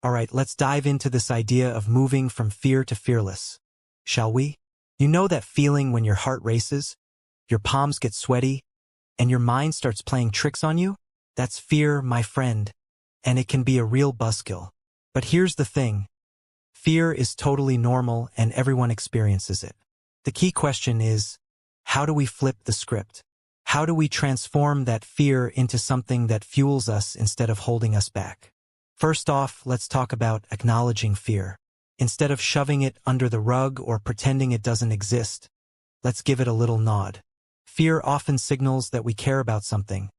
Alright, let's dive into this idea of moving from fear to fearless. Shall we? You know that feeling when your heart races, your palms get sweaty, and your mind starts playing tricks on you? That's fear, my friend, and it can be a real buzzkill. But here's the thing. Fear is totally normal and everyone experiences it. The key question is, how do we flip the script? How do we transform that fear into something that fuels us instead of holding us back? First off, let's talk about acknowledging fear. Instead of shoving it under the rug or pretending it doesn't exist, let's give it a little nod. Fear often signals that we care about something,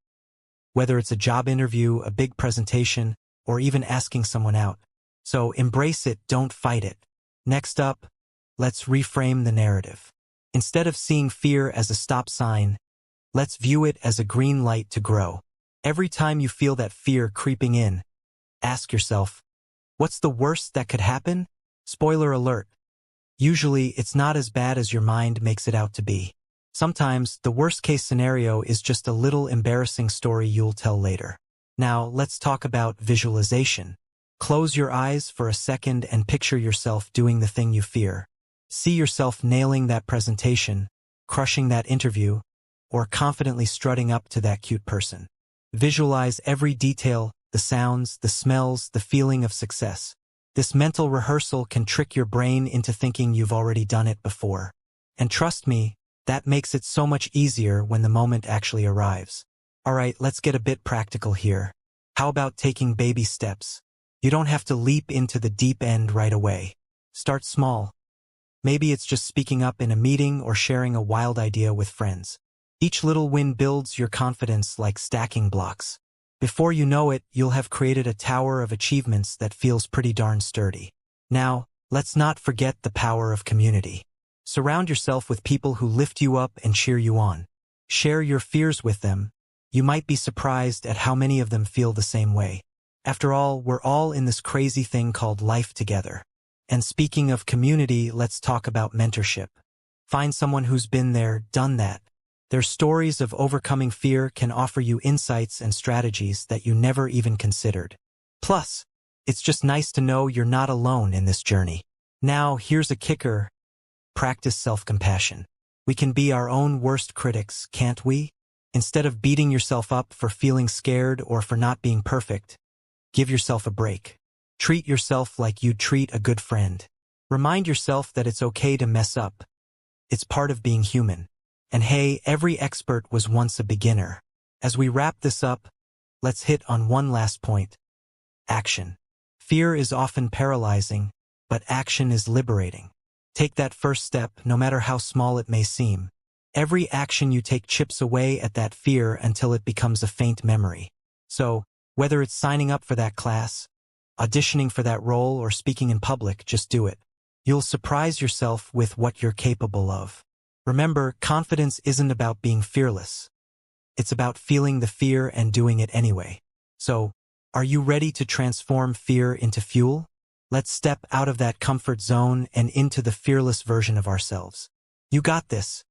whether it's a job interview, a big presentation, or even asking someone out. So embrace it, don't fight it. Next up, let's reframe the narrative. Instead of seeing fear as a stop sign, let's view it as a green light to grow. Every time you feel that fear creeping in, ask yourself, what's the worst that could happen? Spoiler alert. Usually, it's not as bad as your mind makes it out to be. Sometimes, the worst-case scenario is just a little embarrassing story you'll tell later. Now, let's talk about visualization. Close your eyes for a second and picture yourself doing the thing you fear. See yourself nailing that presentation, crushing that interview, or confidently strutting up to that cute person. Visualize every detail, the sounds, the smells, the feeling of success. This mental rehearsal can trick your brain into thinking you've already done it before. And trust me, that makes it so much easier when the moment actually arrives. Alright, let's get a bit practical here. How about taking baby steps? You don't have to leap into the deep end right away. Start small. Maybe it's just speaking up in a meeting or sharing a wild idea with friends. Each little win builds your confidence like stacking blocks. Before you know it, you'll have created a tower of achievements that feels pretty darn sturdy. Now, let's not forget the power of community. Surround yourself with people who lift you up and cheer you on. Share your fears with them. You might be surprised at how many of them feel the same way. After all, we're all in this crazy thing called life together. And speaking of community, let's talk about mentorship. Find someone who's been there, done that. Their stories of overcoming fear can offer you insights and strategies that you never even considered. Plus, it's just nice to know you're not alone in this journey. Now, here's a kicker. Practice self-compassion. We can be our own worst critics, can't we? Instead of beating yourself up for feeling scared or for not being perfect, give yourself a break. Treat yourself like you'd treat a good friend. Remind yourself that it's okay to mess up. It's part of being human. And hey, every expert was once a beginner. As we wrap this up, let's hit on one last point. Action. Fear is often paralyzing, but action is liberating. Take that first step, no matter how small it may seem. Every action you take chips away at that fear until it becomes a faint memory. So, whether it's signing up for that class, auditioning for that role, or speaking in public, just do it. You'll surprise yourself with what you're capable of. Remember, confidence isn't about being fearless. It's about feeling the fear and doing it anyway. So, are you ready to transform fear into fuel? Let's step out of that comfort zone and into the fearless version of ourselves. You got this.